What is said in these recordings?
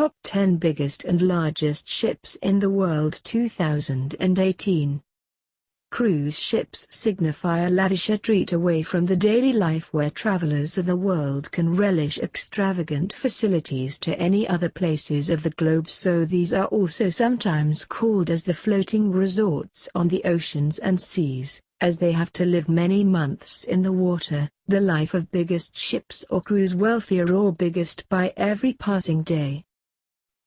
Top 10 Biggest and Largest Ships in the World 2018. Cruise ships signify a lavisher treat away from the daily life where travelers of the world can relish extravagant facilities to any other places of the globe, so these are also sometimes called as the floating resorts on the oceans and seas, as they have to live many months in the water. The life of biggest ships or crews, wealthier or biggest by every passing day.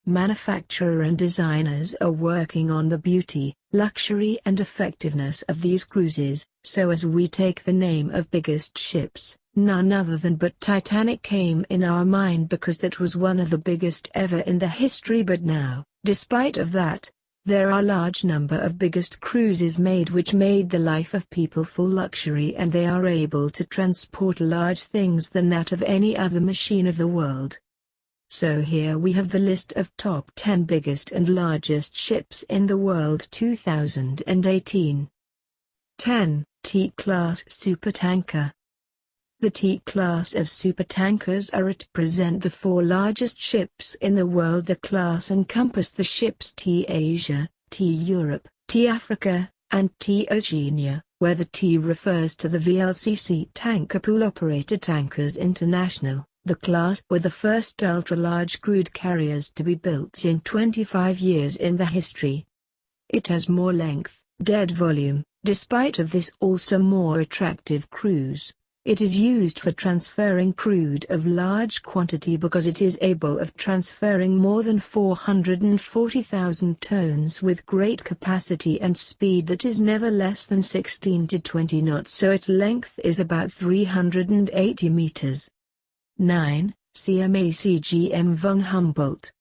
Manufacturer and designers are working on the beauty, luxury and effectiveness of these cruises, so as we take the name of biggest ships, none other than but Titanic came in our mind because that was one of the biggest ever in the history. But now, despite of that, there are large number of biggest cruises made which made the life of people full luxury, and they are able to transport large things than that of any other machine of the world. So here we have the list of top 10 biggest and largest ships in the world 2018. 10. T-Class Supertanker. The T-Class of supertankers are at present the 4 largest ships in the world. The class encompass the ships T-Asia, T-Europe, T-Africa, and T-Oceania, where the T refers to the VLCC Tanker Pool Operator Tankers International. The class were the first ultra-large crude carriers to be built in 25 years in the history. It has more length, dead volume, despite of this also more attractive cruise. It is used for transferring crude of large quantity because it is able of transferring more than 440,000 tons with great capacity and speed that is never less than 16 to 20 knots, so its length is about 380 meters. 9. CMA-CGM von Humboldt.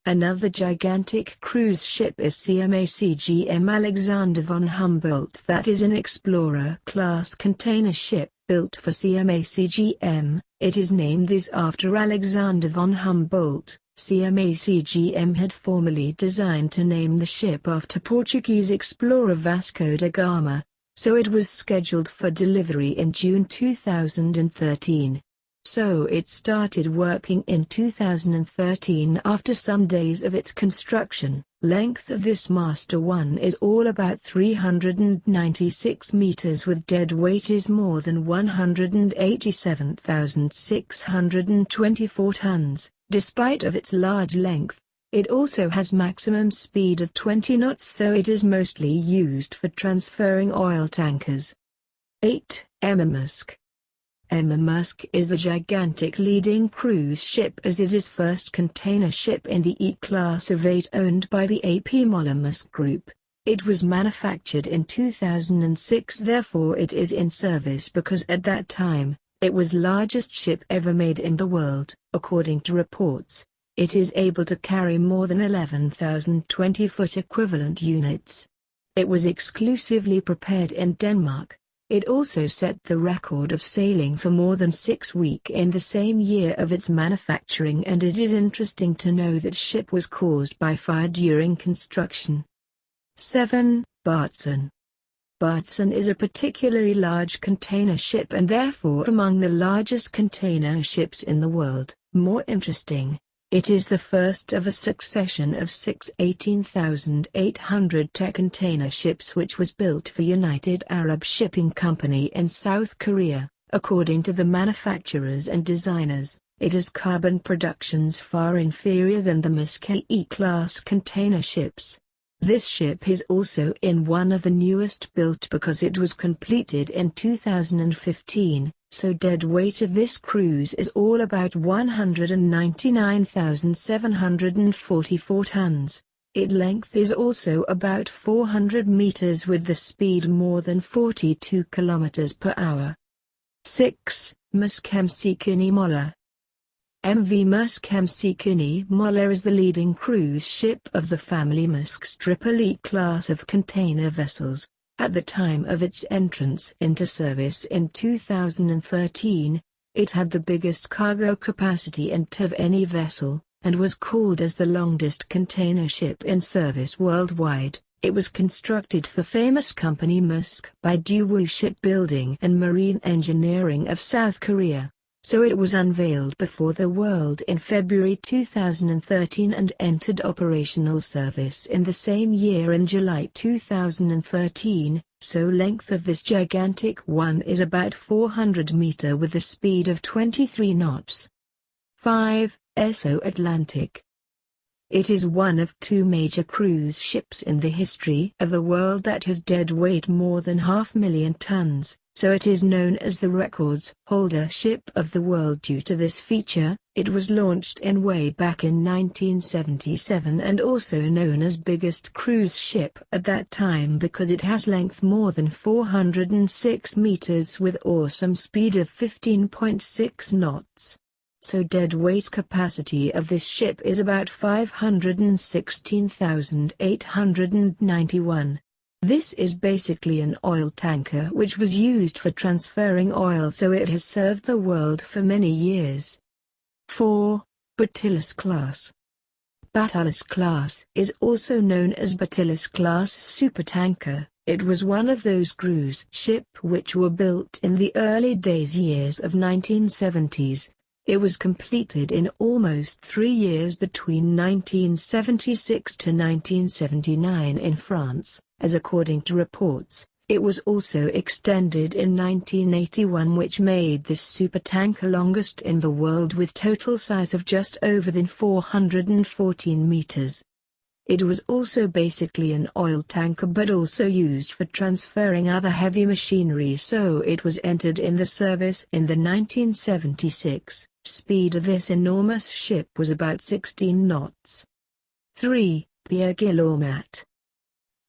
Another gigantic cruise ship is CMA-CGM Alexander von Humboldt, that is an explorer-class container ship built for CMA-CGM. It is named this after Alexander von Humboldt. CMA-CGM had formerly designed to name the ship after Portuguese explorer Vasco da Gama, so it was scheduled for delivery in June 2013. So it started working in 2013 after some days of its construction. Length of this Master 1 is all about 396 meters with dead weight is more than 187,624 tons. Despite of its large length, it also has maximum speed of 20 knots, so it is mostly used for transferring oil tankers. 8. Emma Maersk. Emma Maersk is the gigantic leading cruise ship as it is first container ship in the E-class of 8 owned by the A.P. Moller Maersk Group. It was manufactured in 2006, therefore it is in service because at that time, it was largest ship ever made in the world. According to reports, it is able to carry more than 11,000 20-foot equivalent units. It was exclusively prepared in Denmark. It also set the record of sailing for more than 6 weeks in the same year of its manufacturing, and it is interesting to know that ship was caused by fire during construction. 7. Bateson. Bateson is a particularly large container ship and therefore among the largest container ships in the world. More interesting, it is the first of a succession of 6 18,800 TEU container ships which was built for United Arab Shipping Company in South Korea. According to the manufacturers and designers, it has carbon productions far inferior than the Maersk E-class container ships. This ship is also in one of the newest built because it was completed in 2015. So dead weight of this cruise is all about 199,744 tons. Its length is also about 400 meters with the speed more than 42 kilometers per hour. 6. Maersk MC Kinney Moller. MV Maersk MC Kinney Moller is the leading cruise ship of the family Maersk's Triple E class of container vessels. At the time of its entrance into service in 2013, it had the biggest cargo capacity and TEU of any vessel, and was called as the longest container ship in service worldwide. It was constructed for famous company Maersk by Daewoo Shipbuilding and Marine Engineering of South Korea. so it was unveiled before the world in February 2013 and entered operational service in the same year in July 2013, so length of this gigantic one is about 400 meter with a speed of 23 knots. 5. SO Atlantic. It is one of two major cruise ships in the history of the world that has dead weight more than 500,000 tons, so it is known as the records holder ship of the world due to this feature. It was launched in way back in 1977 and also known as biggest cruise ship at that time because it has length more than 406 meters with awesome speed of 15.6 knots. So dead weight capacity of this ship is about 516,891. This is basically an oil tanker which was used for transferring oil, so it has served the world for many years. 4. Batilus class. Batilus class is also known as Batilus class supertanker. It was one of those cruise ships which were built in the early years of 1970s. It was completed in almost 3 years between 1976 to 1979 in France, as according to reports. It was also extended in 1981, which made this supertanker longest in the world with total size of just over 414 meters. It was also basically an oil tanker but also used for transferring other heavy machinery, so it was entered in the service in the 1976. Speed of this enormous ship was about 16 knots. 3. Pierre Guillaumat.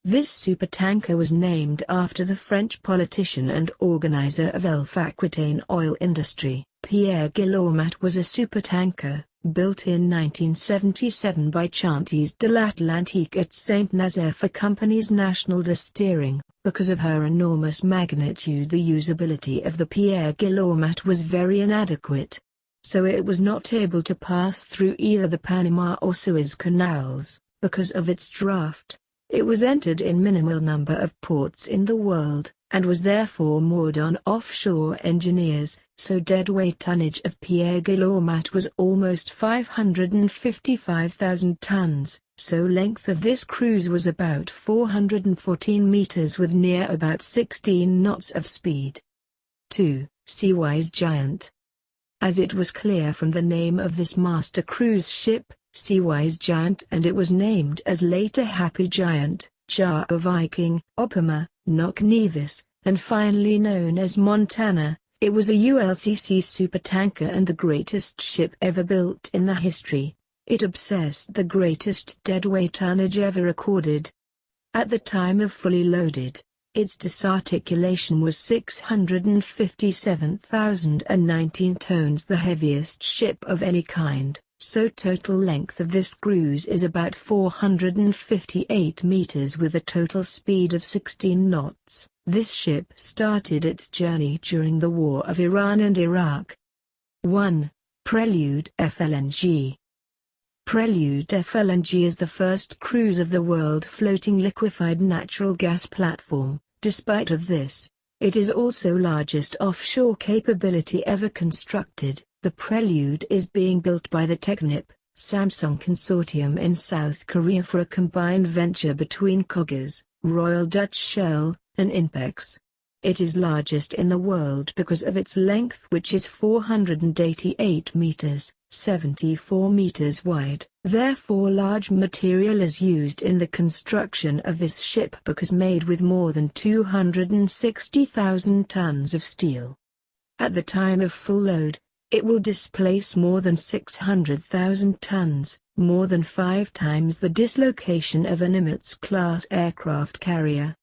This supertanker was named after the French politician and organizer of Elf-Aquitaine oil industry. Pierre Guillaumat was a supertanker, built in 1977 by Chantiers de l'Atlantique at Saint-Nazaire for company's National de Steering. Because of her enormous magnitude, the usability of the Pierre Guillaumat was very inadequate. So it was not able to pass through either the Panama or Suez canals. Because of its draft, it was entered in minimal number of ports in the world, and was therefore moored on offshore engineers, so deadweight tonnage of Pierre Guillaumat was almost 555,000 tons, so length of this cruise was about 414 meters with near about 16 knots of speed. 2. Seawise Giant. As it was clear from the name of this master cruise ship, Seawise Giant, and it was named as later Happy Giant, Jar Viking, Opima, Knock Nevis, and finally known as Montana. It was a ULCC supertanker and the greatest ship ever built in the history. It possessed the greatest deadweight tonnage ever recorded. At the time of fully loaded, its disarticulation was 657,019 tons, the heaviest ship of any kind, so total length of this cruise is about 458 meters with a total speed of 16 knots. This ship started its journey during the War of Iran and Iraq. 1. Prelude FLNG. Prelude FLNG is the first cruise of the world floating liquefied natural gas platform. Despite of this, it is also largest offshore capability ever constructed. The Prelude is being built by the Technip Samsung Consortium in South Korea for a combined venture between KOGAS, Royal Dutch Shell, and INPEX. It is largest in the world because of its length, which is 488 meters, 74 meters wide. Therefore large material is used in the construction of this ship because made with more than 260,000 tons of steel. At the time of full load, it will displace more than 600,000 tons, more than 5 times the dislocation of a Nimitz-class aircraft carrier.